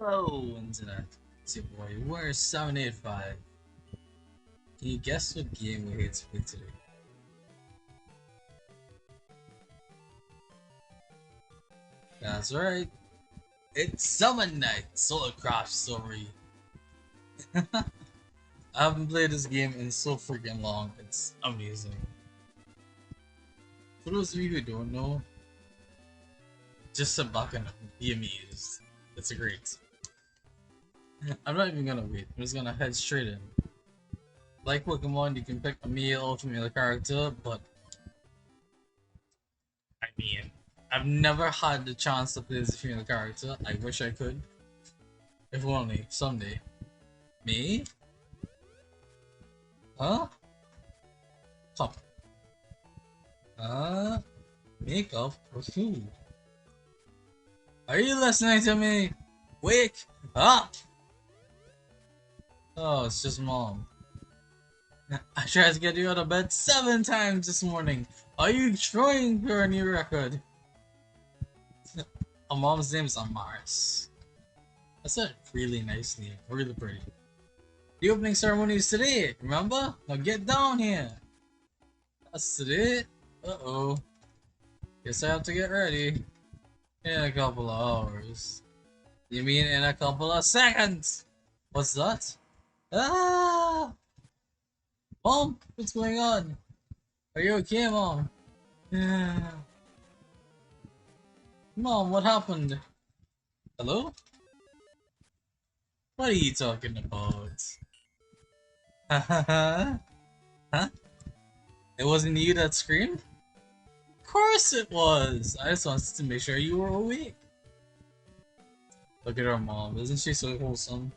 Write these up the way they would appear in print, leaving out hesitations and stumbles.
Hello, Internet. It's your boy, we're 785. Can you guess what game we're here to play today? That's right. It's Summer Night Swordcraft story. I haven't played this game in so freaking long. It's amazing. For those of you who don't know, just sit back and be amused. It's great. I'm not even gonna wait. I'm just gonna head straight in. Like Pokemon, you can pick a male or female character, but I mean, I've never had the chance to play as a female character. I wish I could. If only someday. Me? Huh? Top. Makeup or food? Are you listening to me? Wake up! Oh, it's just mom. I tried to get you out of bed 7 times this morning. Are you trying for a new record? Mom's name is Amaris. That's a really nice name. Really pretty. The opening ceremony is today, remember? Now get down here. That's it. Uh-oh. Guess I have to get ready. In a couple of hours. You mean in a couple of seconds? What's that? Ah! Mom, what's going on? Are you okay, Mom? Mom, what happened? Hello? What are you talking about? Huh? It wasn't you that screamed? Of course it was! I just wanted to make sure you were awake. Look at her mom, isn't she so wholesome?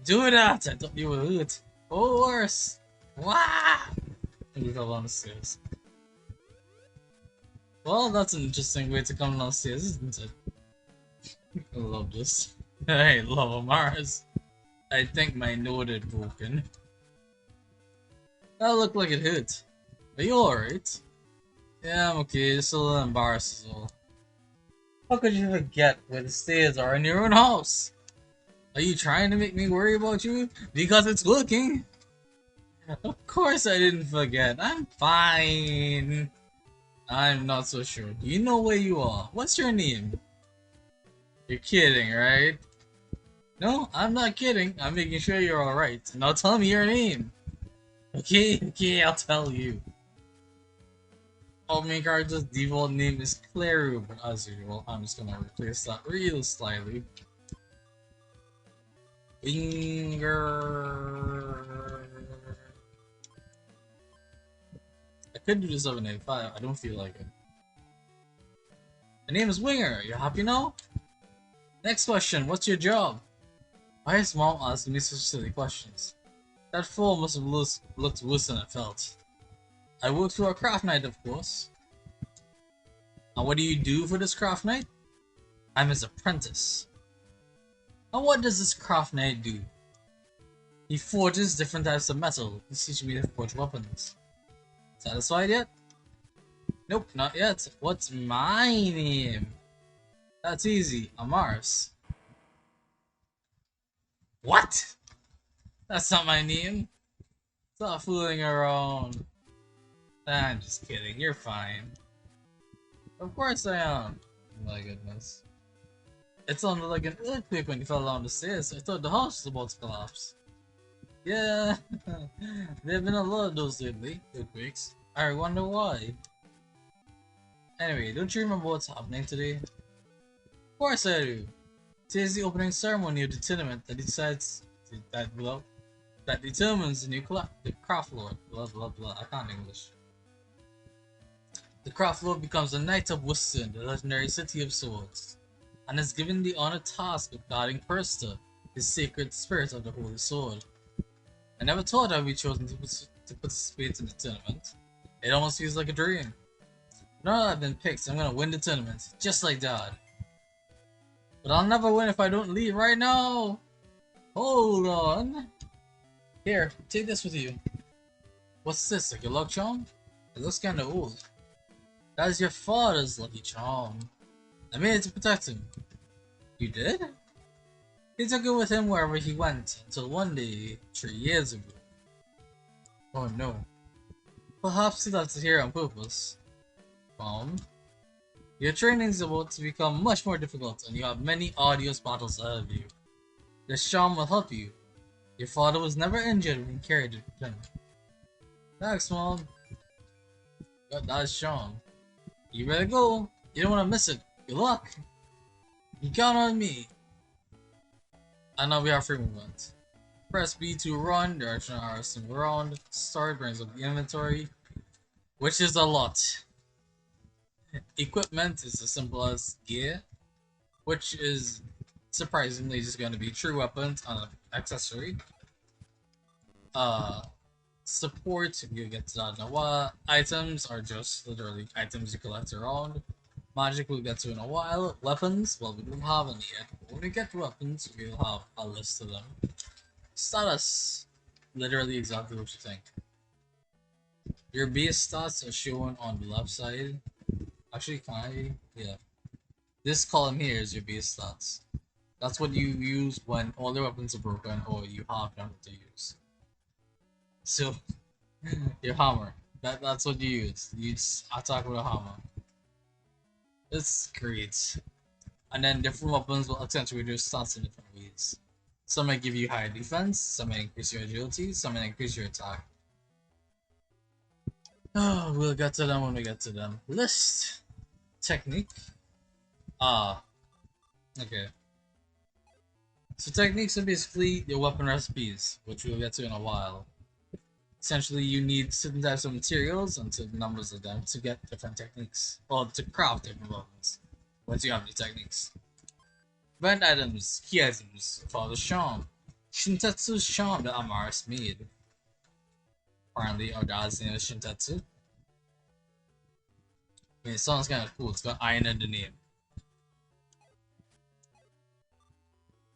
Do that! I thought you would. Oh, worse! Wah! And we fell down the stairs. Well, that's an interesting way to come downstairs, isn't it? I love this. I love Mars. I think my note had broken. That looked like it hit. Are you alright? Yeah, I'm okay, just a little embarrassed as well. How could you forget where the stairs are in your own house? Are you trying to make me worry about you? Because it's working! Of course I didn't forget, I'm fine! I'm not so sure. Do you know where you are? What's your name? You're kidding, right? No, I'm not kidding. I'm making sure you're alright. Now tell me your name. Okay, I'll tell you. All main character's default name is Claru, but as usual, I'm just gonna replace that real slightly. Winger. I could do the 785, I don't feel like it. My name is Winger, you happy now? Next question, what's your job? Why is mom asking me such silly questions? That fall must have looked worse than it felt. I work for a craft night, of course. And what do you do for this craft night? I'm his apprentice. And what does this craft knight do? He forges different types of metal. He's teaching me to forge weapons. Satisfied yet? Nope, not yet. What's my name? That's easy. Amaris. What? That's not my name. Stop fooling around. I'm just kidding. You're fine. Of course I am. My goodness. It sounded like an earthquake when you fell down the stairs. I thought the house was about to collapse. Yeah, there have been a lot of those lately, earthquakes. I wonder why. Anyway, don't you remember what's happening today? Of course I do. Today's the opening ceremony of the tournament that decides that determines the new the craft lord. Blah blah blah. I can't English. The craft lord becomes the knight of Wystern, the legendary city of swords, and is given the honored task of guarding Persta, his sacred spirit of the holy sword. I never thought I'd be chosen to participate in the tournament. It almost feels like a dream. Now that I've been picked, I'm gonna win the tournament, just like Dad. But I'll never win if I don't leave right now! Hold on! Here, take this with you. What's this, like a luck charm? It looks kinda old. That is your father's lucky charm. I made it to protect him. You did? He took it with him wherever he went, until one day, 3 years ago. Oh no. Perhaps he left it here on purpose. Your training is about to become much more difficult, and you have many arduous battles ahead of you. This charm will help you. Your father was never injured when he carried it with him. Thanks, Mom. Got that charm. You better go. You don't want to miss it. Good luck. You count on me. And now we have free movement. Press B to run, direction arrows to around. Start brings up the inventory, which is a lot. Equipment is as simple as gear, which is surprisingly just going to be true weapons and an accessory. Support, you get to that in a while. Items are just literally items you collect around. Magic we'll get to in a while. Weapons, well, we don't have any yet. When we get to weapons, we'll have a list of them. Status, literally exactly what you think. Your base stats are shown on the left side. Actually, can I? Yeah. This column here is your base stats. That's what you use when all the weapons are broken or you have nothing to use. So, your hammer. That's what you use. You just attack with a hammer. It's great. And then different weapons will accentuate your stats in different ways. Some might give you higher defense, some might increase your agility, some might increase your attack. Oh, we'll get to them when we get to them. List. Technique. Okay. So techniques are basically your weapon recipes, which we'll get to in a while. Essentially, you need certain types of materials and certain numbers of them to get different techniques, or to craft different weapons, once you have the techniques. Brand items, key items, Father's Charm. Shintetsu's charm that Amaris made. Apparently, our dad's name is Shintetsu. I mean, it sounds kind of cool, it's got iron in the name.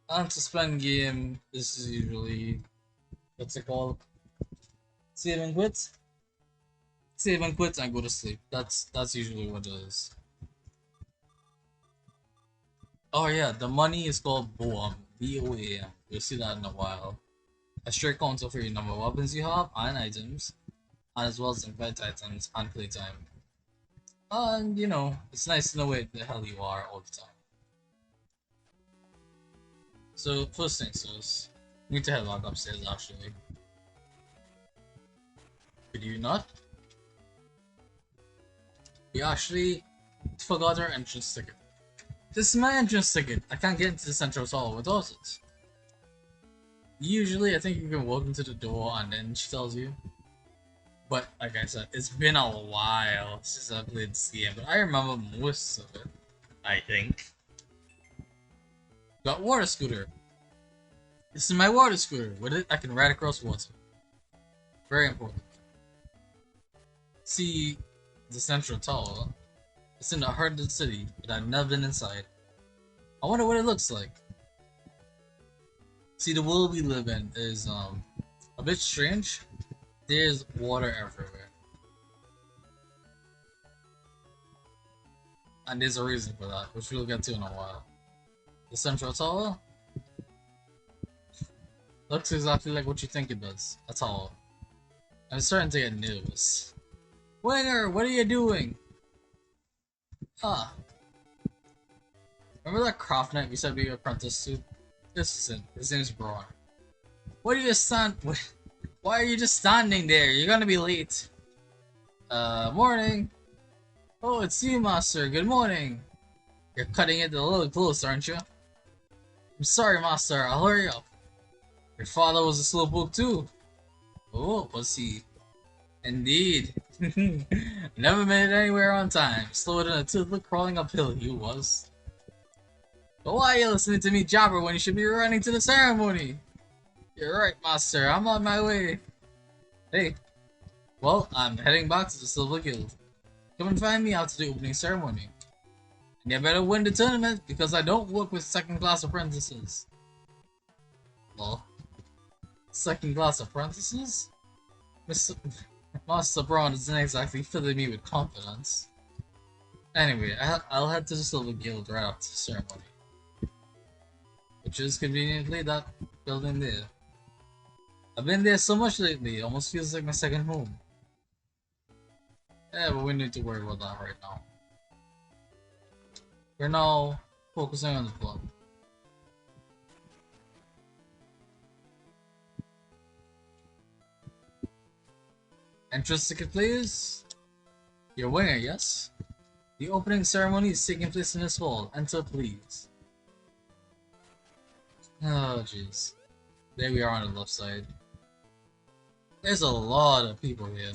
And to spend game, this is usually, what's it called? Save and quit? Save and quit and go to sleep. That's usually what it is. Oh yeah, the money is called BOAM. BOAM. You'll see that in a while. A straight counter for your number of weapons you have and items, and as well as invent items and playtime. And you know, it's nice to know where the hell you are all the time. So first things first, we need to head back upstairs actually. Could you not? We actually forgot our entrance ticket. This is my entrance ticket. I can't get into the central hall without it. Usually, I think you can walk into the door and then she tells you. But like I said, it's been a while since I played this game, but I remember most of it. I think. Got water scooter. This is my water scooter. With it, I can ride across water. Very important. See the central tower. It's in the heart of the city, but I've never been inside. I wonder what it looks like. See, the world we live in is a bit strange. There's water everywhere. And there's a reason for that, which we'll get to in a while. The central tower looks exactly like what you think it does. That's all. I'm starting to get nervous. Winger, what are you doing? Ah. Remember that craft knight we said we were apprentice to? This is him. His name's Braun. What are you just Why are you just standing there? You're gonna be late. Morning. Oh, it's you, Master. Good morning. You're cutting it a little close, aren't you? I'm sorry, Master. I'll hurry up. Your father was a slowpoke too. Oh, was he? Indeed. Never made it anywhere on time. Slower than a toothless crawling uphill he was. But why are you listening to me jabber when you should be running to the ceremony? You're right, Master. I'm on my way. Hey. Well, I'm heading back to the Silver Guild. Come and find me after the opening ceremony. And you better win the tournament, because I don't work with second-class apprentices. Well, second-class apprentices? Master Braun isn't exactly filling me with confidence. Anyway, I'll head to the Silver Guild right after the ceremony. which is conveniently that building there. I've been there so much lately, it almost feels like my second home. Yeah, but we need to worry about that right now. We're now focusing on the plot. Entrance ticket, please. Your winner, yes? The opening ceremony is taking place in this hall. Enter, please. Oh, jeez. There we are on the left side. There's a lot of people here.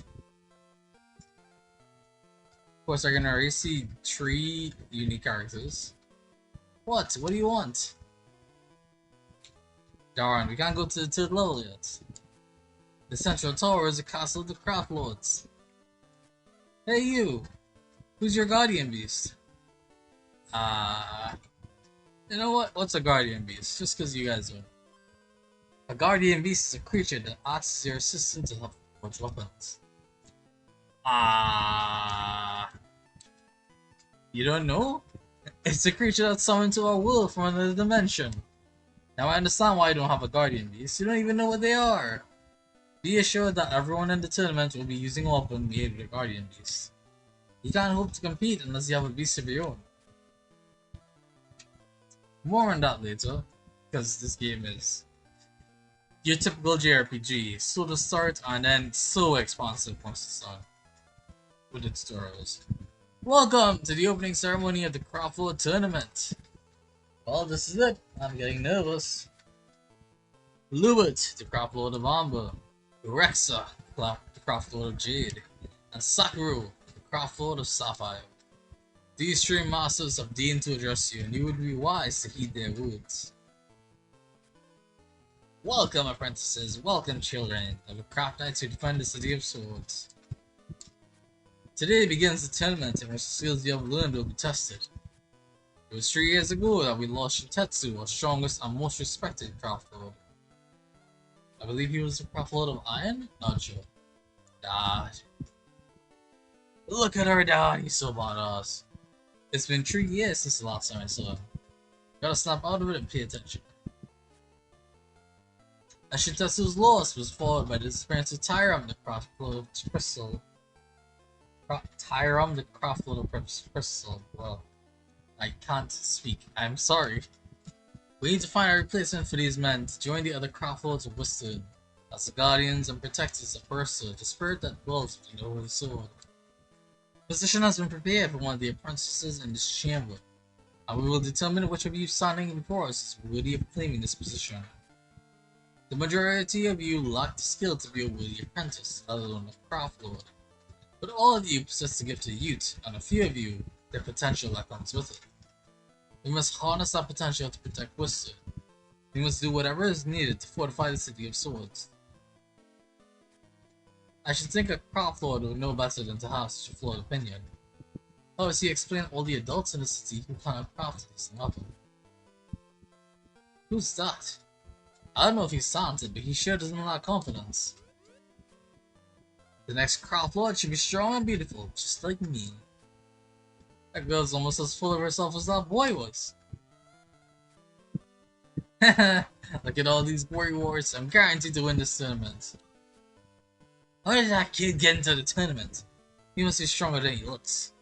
Of course, I can already see 3 unique characters. What? What do you want? Darn, we can't go to the 3rd level yet. The central tower is the castle of the Craft Lords. Hey you! Who's your guardian beast? You know what? What's a guardian beast? Just because you guys know. A guardian beast is a creature that acts as your assistant to help forge weapons. You don't know? It's a creature that's summoned to our world from another dimension. Now I understand why you don't have a guardian beast. You don't even know what they are. Be assured that everyone in the tournament will be using a weapon made with a guardian beast. You can't hope to compete unless you have a beast of your own. More on that later, because this game is your typical JRPG, slow to start and then so expansive once it's done with its tutorials. Welcome to the opening ceremony of the Craft Lord Tournament. Well, this is it. I'm getting nervous. Lubert, the Craft Lord of Amber, Rexa, the Craft Lord of Jade, and Sakura, the Craft Lord of Sapphire. These 3 masters have deigned to address you, and you would be wise to heed their words. Welcome, apprentices, welcome, children of the Craft Knights who defend the City of Swords. Today begins the tournament in which the skills you have learned will be tested. It was 3 years ago that we lost Shitetsu, our strongest and most respected Craft Lord. I believe he was the Craft Lord of Iron? Not sure. Dad. Look at her, Dad, he's so badass. It's been 3 years since the last time I saw him. Gotta snap out of it and pay attention. As Shitetsu's loss was followed by the disappearance of Tyram, the Craft Lord of Crystal. Tyram, the Craft Lord of Crystal. Well, I can't speak. I'm sorry. We need to find a replacement for these men to join the other Craft Lords of Wystern as the guardians and protectors of Ursa, the spirit that dwells within the Holy Sword. Position has been prepared for one of the apprentices in this chamber, and we will determine which of you standing before us is worthy of claiming this position. The majority of you lack the skill to be a worthy apprentice, let alone a Craft Lord, but all of you possess the gift of youth, and a few of you, the potential that comes with it. We must harness that potential to protect Wystern. We must do whatever is needed to fortify the City of Swords. I should think a Craft Lord would know better than to have such a flawed opinion. How does he explain all the adults in the city who cannot craft this weapon? Who's that? I don't know if he's talented, but he sure doesn't lack confidence. The next Craft Lord should be strong and beautiful, just like me. That girl's almost as full of herself as that boy was. Look at all these warriors. I'm guaranteed to win this tournament. How did that kid get into the tournament? He must be stronger than he looks.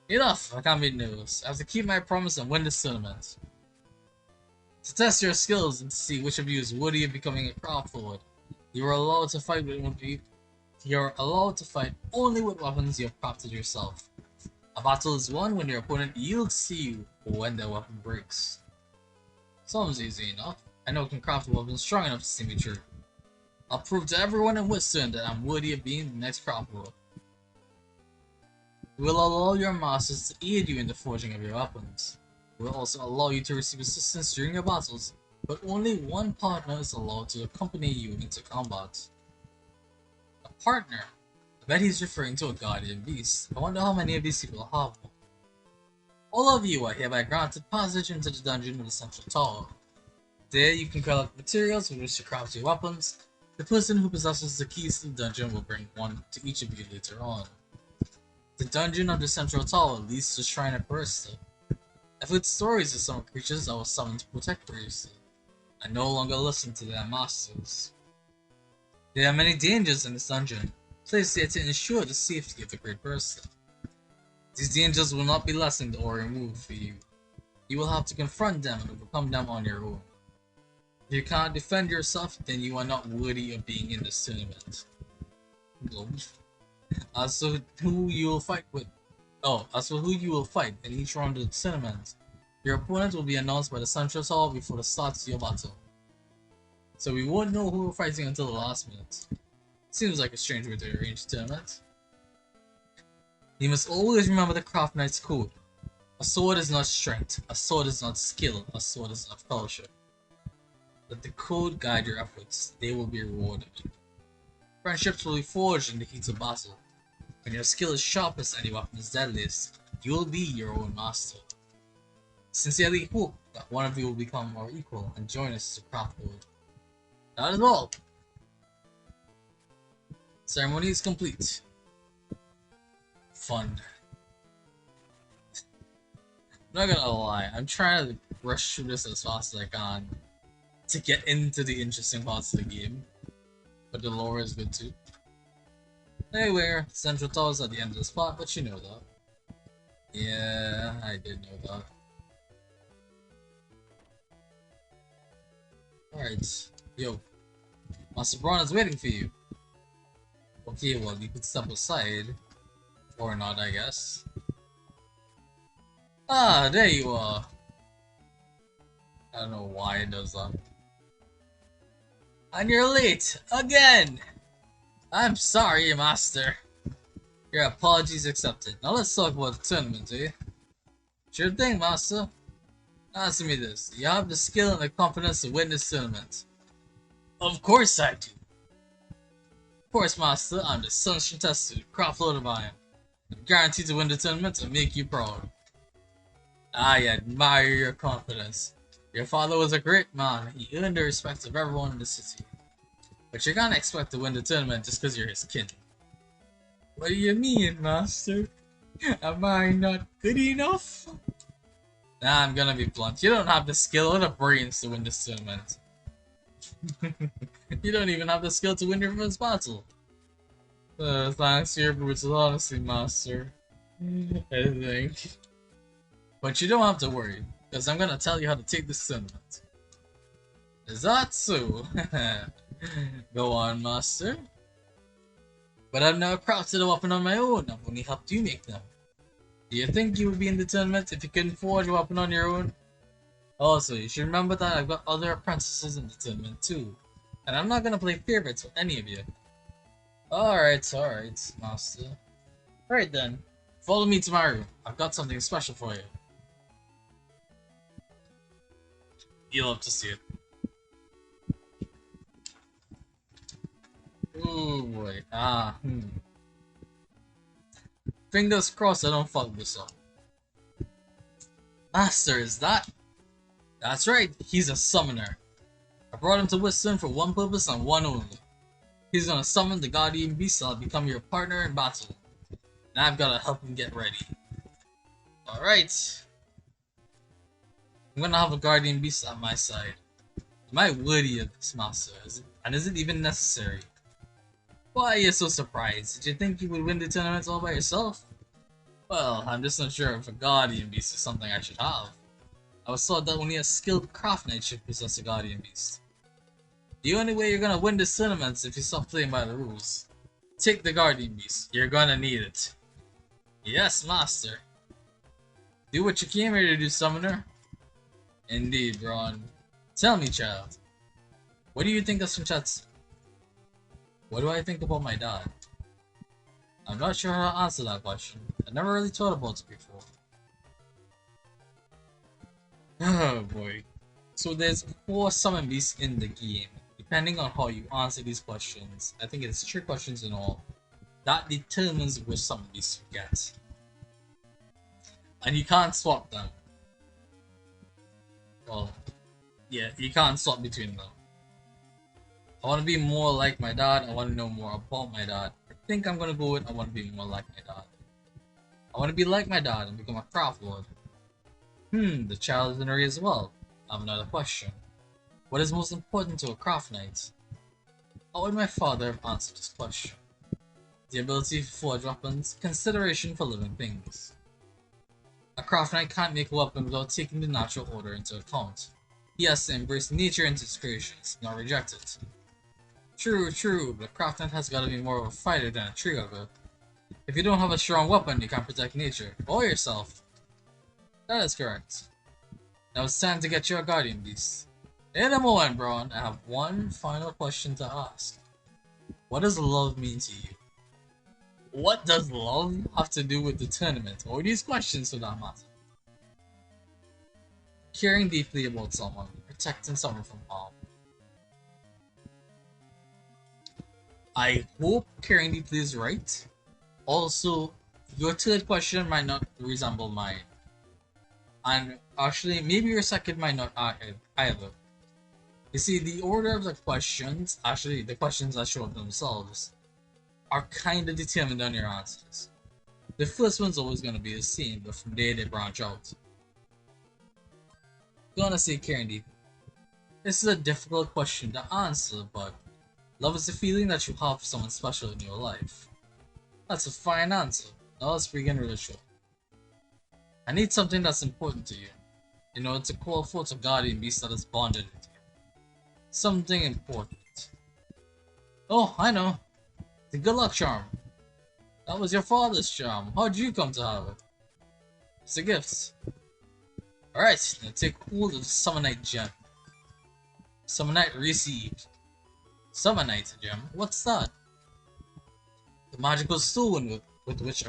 Enough! I can't be nervous. I have to keep my promise and win this tournament. To test your skills and to see which of you is worthy of becoming a Craft Lord, you are allowed to fight only with weapons you have crafted yourself. A battle is won when your opponent yields to you or when their weapon breaks. Sounds easy enough. I know I can craft a weapon strong enough to see me through. I'll prove to everyone in Wystern that I'm worthy of being the next Craft Lord. We will allow your masters to aid you in the forging of your weapons. We will also allow you to receive assistance during your battles, but only one partner is allowed to accompany you into combat. A partner? I bet he's referring to a guardian beast. I wonder how many of these people have one. All of you are hereby granted passage into the dungeon of the central tower. There you can collect materials with which to craft your weapons. The person who possesses the keys to the dungeon will bring one to each of you later on. The dungeon of the central tower leads to the Shrine of Barista. I've heard stories of some creatures that were summoned to protect previously. I no longer listen to their masters. There are many dangers in this dungeon, placed there to ensure the safety of the great person. These dangers will not be lessened or removed for you. You will have to confront them and overcome them on your own. If you can't defend yourself, then you are not worthy of being in this tournament. As for who you will fight in each round of the tournament, your opponent will be announced by the central hall before the start of your battle. So we won't know who we're fighting until the last minute. Seems like a strange way to arrange the tournament. You must always remember the Craft Knight's code. A sword is not strength, a sword is not skill, a sword is not fellowship. Let the code guide your efforts, they will be rewarded. Friendships will be forged in the heat of battle. When your skill is sharpest and your weapon is deadliest, you will be your own master. Sincerely hope that one of you will become more equal and join us to craft world. That is all. Ceremony is complete. Fun. I'm not gonna lie, I'm trying to rush through this as fast as I can to get into the interesting parts of the game. But the lore is good too. Anyway, Central Tower is at the end of the spot, but you know that. Yeah, I did know that. Alright, yo. Master Braun is waiting for you. Okay, well, you could step aside. Or not, I guess. Ah, there you are. I don't know why it does that. And you're late! Again! I'm sorry, Master. Your apologies accepted. Now let's talk about the tournament, eh? Sure thing, Master. Answer me this. Do you have the skill and the confidence to win this tournament? Of course I do. Of course, Master. I'm the Sunshine Tested, Craft Lord of Iron. I'm guaranteed to win the tournament and make you proud. I admire your confidence. Your father was a great man. He earned the respect of everyone in the city. But you can't expect to win the tournament just because you're his kin. What do you mean, Master? Am I not good enough? Nah, I'm gonna be blunt. You don't have the skill or the brains to win this tournament. You don't even have the skill to win your first battle. Thanks to your brutal honesty, Master. I think. But you don't have to worry, because I'm gonna tell you how to take this tournament. Is that so? Go on, Master. But I've never crafted a weapon on my own, I've only helped you make them. Do you think you would be in the tournament if you couldn't forge a weapon on your own? Also, you should remember that I've got other apprentices in the tournament too, and I'm not gonna play favorites with any of you. Alright, Master. Alright then, follow me to my room. I've got something special for you. You'll have to see it. Oh boy, Fingers crossed I don't fuck this up. Master, is that? That's right, he's a summoner. I brought him to Wystern for one purpose and one only. He's gonna summon the Guardian Beast and I'll become your partner in battle. And I've gotta help him get ready. Alright. I'm gonna have a Guardian Beast at my side. Am I worthy of this, Master? And is it even necessary? Why are you so surprised? Did you think you would win the tournament all by yourself? Well, I'm just not sure if a Guardian Beast is something I should have. I was taught that only a skilled craft knight should possess a Guardian Beast. The only way you're gonna win this tournament is if you stop playing by the rules. Take the Guardian Beast. You're gonna need it. Yes, Master. Do what you came here to do, Summoner. Indeed, Braun. Tell me, child. What do you think of some chats? What do I think about my dad? I'm not sure how to answer that question. I never really thought about it before. Oh boy. So there's 4 summon beasts in the game. Depending on how you answer these questions, I think it's 3 questions in all, that determines which summon beasts you get. And you can't swap them. Well, yeah, you can't swap between them. I want to be more like my dad, I want to know more about my dad. I think I'm gonna go with I want to be more like my dad. I want to be like my dad and become a craft lord. The child is in hurry as well. I have another question. What is most important to a craft knight? How would my father have answered this question? The ability to forge weapons, consideration for living things. A craft knight can't make a weapon without taking the natural order into account. He has to embrace nature into its creations, not reject it. True, but a craft knight has gotta be more of a fighter than a tree hugger. If you don't have a strong weapon, you can't protect nature, or yourself. That is correct. Now it's time to get your guardian beast. In a moment, Braun, I have one final question to ask. What does love mean to you? What does love have to do with the tournament, or these questions for that matter? Caring deeply about someone, protecting someone from harm. I hope caring deeply is right. Also, your third question might not resemble mine. And actually, maybe your second might not either. You see, the order of the questions, actually, the questions that show up themselves, are kinda determined on your answers. The first one's always gonna be the same, but from there they branch out. Gonna say caring deeply. This is a difficult question to answer, but love is the feeling that you have for someone special in your life. That's a fine answer. Now let's begin with the show. I need something that's important to you, in order to call forth a guardian beast that is bonded with you. Something important. Oh, I know. The good luck charm. That was your father's charm. How'd you come to have it? It's a gift. Alright, now take hold of the Summonite gem. Summonite received. Summonite gem? What's that? The magical stone with which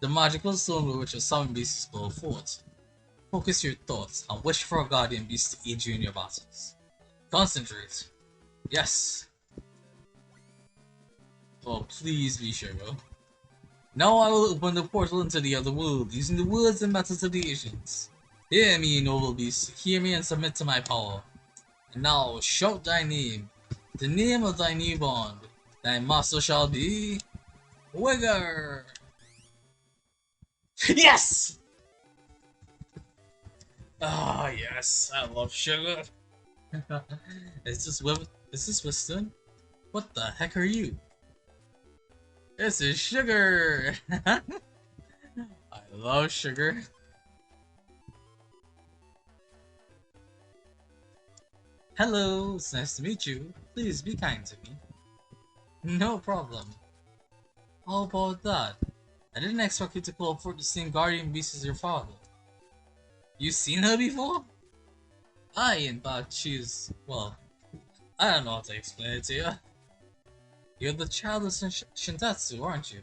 the magical stone with which a summon beast is called forth. Focus your thoughts and wish for a guardian beast to aid you in your battles. Concentrate. Yes. Oh, please be sugar. Now I will open the portal into the other world, using the words and methods of the ancients. Hear me, noble beast, hear me and submit to my power. And now shout thy name, the name of thy new bond. Thy master shall be... Wigger! Yes! Ah, yes, I love sugar. Is this Wystern? What the heck are you? This is sugar! I love sugar. Hello, it's nice to meet you. Please be kind to me. No problem. How about that? I didn't expect you to call for the same guardian beast as your father. You seen her before? In fact, she's... well, I don't know how to explain it to you. You're the child of Shintatsu, aren't you?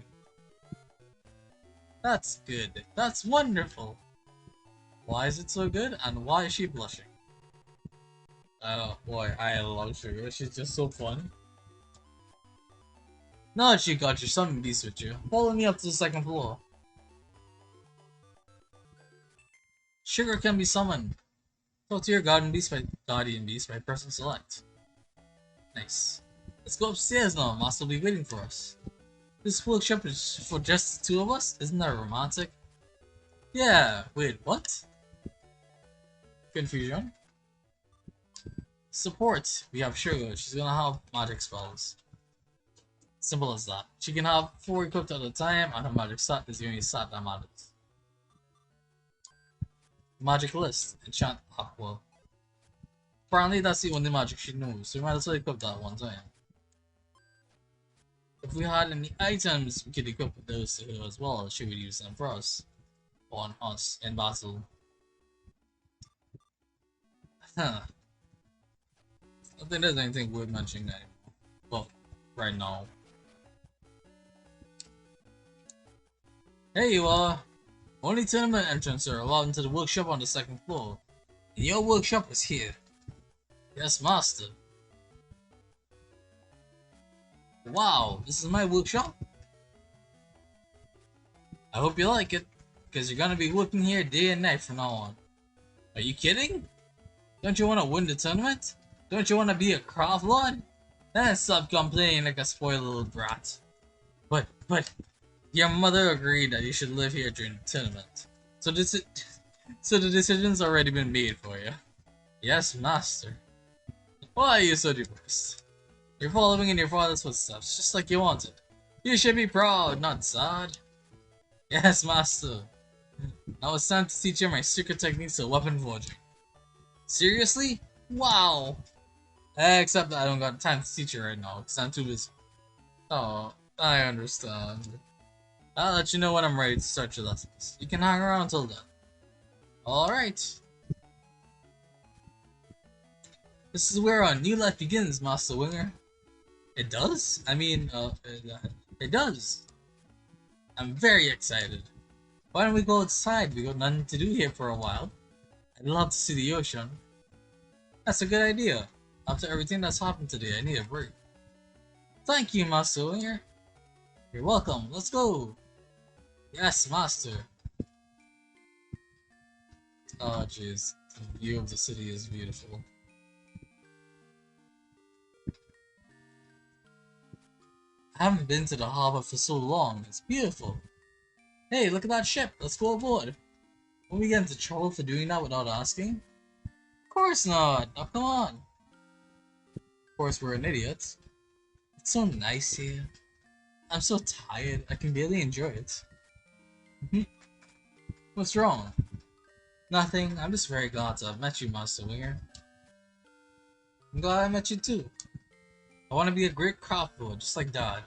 That's good. That's wonderful. Why is it so good, and why is she blushing? Oh boy, I love Sugar. She's just so fun. Now that you got your summon beast with you, follow me up to the second floor. Sugar can be summoned. Talk to your guardian beast by pressing select. Nice. Let's go upstairs now. Master will be waiting for us. This workshop is for just the two of us? Isn't that romantic? Yeah. Wait, what? Confusion? Support. We have Sugar. She's gonna have magic spells. Simple as that. She can have 4 equipped at a time, and her magic stat is the only stat that matters. Magic list. Enchant Aqua. Apparently that's the only magic she knows, so we might as well equip that one time. If we had any items, we could equip those to her as well. She would use them for us. On us in battle. Huh. I don't think there's anything worth mentioning anymore. Well, right now. Hey you are! Only tournament entrants are allowed into the workshop on the second floor. And your workshop is here. Yes, master. Wow, this is my workshop? I hope you like it, because you're gonna be working here day and night from now on. Are you kidding? Don't you want to win the tournament? Don't you want to be a craft lord? Then stop complaining like a spoiled little brat. But, your mother agreed that you should live here during the tournament. So So the decision's already been made for you. Yes, master. Why are you so depressed? You're following in your father's footsteps, just like you wanted. You should be proud, not sad. Yes, master. Now it's time to teach you my secret techniques of weapon forging. Seriously? Wow! Except that I don't got time to teach you right now, because I'm too busy. Oh, I understand. I'll let you know when I'm ready to start your lessons. You can hang around until then. Alright. This is where a new life begins, Master Winger. It does? It does. I'm very excited. Why don't we go outside? We got nothing to do here for a while. I'd love to see the ocean. That's a good idea. After everything that's happened today, I need a break. Thank you, Master Winger. You're welcome. Let's go. Yes, Master. Oh, jeez. The view of the city is beautiful. I haven't been to the harbor for so long. It's beautiful. Hey, look at that ship. Let's go aboard. Won't we get into trouble for doing that without asking? Of course not. Now come on. Of course, we're an idiot. It's so nice here. I'm so tired. I can barely enjoy it. What's wrong? Nothing. I'm just very glad to have met you, Master Winger. I'm glad I met you too. I want to be a great craft boy, just like Dad.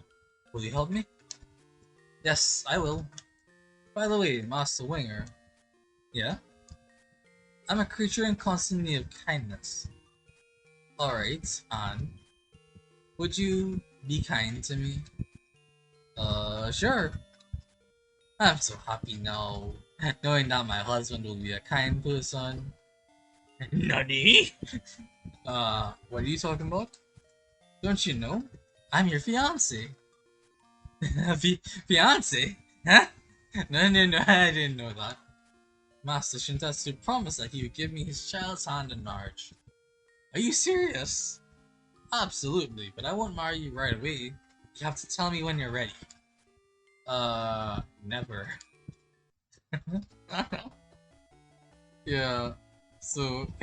Will you help me? Yes, I will. By the way, Master Winger. Yeah? I'm a creature in constant need of kindness. Alright, and would you be kind to me? Sure. I'm so happy now, knowing that my husband will be a kind person. Nani? What are you talking about? Don't you know? I'm your fiance. Fiance? Huh? No, I didn't know that. Master Shintetsu promised that he would give me his child's hand in marriage. Are you serious? Absolutely, but I won't marry you right away. You have to tell me when you're ready. Never. Yeah, so,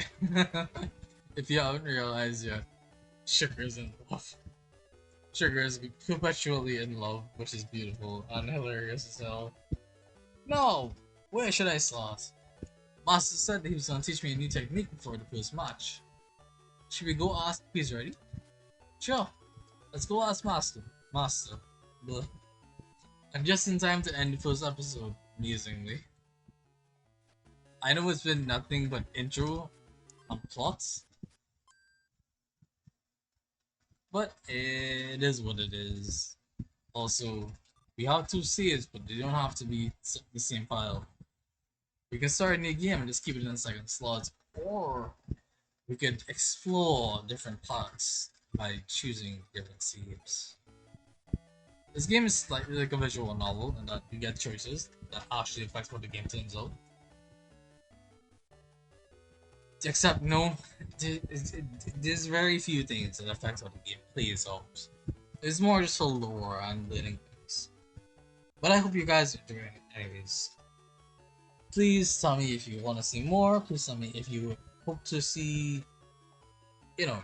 if you haven't realized yet, Sugar's in love. Sugar is perpetually in love, which is beautiful and hilarious as hell. No! Where should I start? Master said that he was gonna teach me a new technique before the first match. Should we go ask if he's ready? Sure. Let's go ask Master. Master. Blah. I'm just in time to end the first episode, amusingly. I know it's been nothing but intro and plots, but it is what it is. Also, we have two saves, but they don't have to be the same file. We can start a new game and just keep it in second slots, or we could explore different parts by choosing different saves. This game is slightly like a visual novel in that you get choices that actually affect what the game turns out. Except no, there's very few things that affect how the game plays out. It's more just a lore and learning things. But I hope you guys are enjoying it anyways. Please tell me if you want to see more. Please tell me if you hope to see, you know,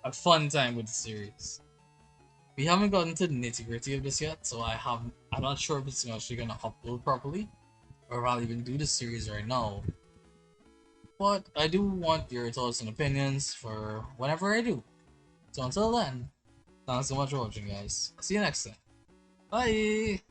a fun time with the series. We haven't gotten to the nitty gritty of this yet, so I'm not sure if it's actually gonna upload properly, or if I'll even do the series right now. But I do want your thoughts and opinions for whenever I do. So until then, thanks so much for watching, guys. See you next time. Bye!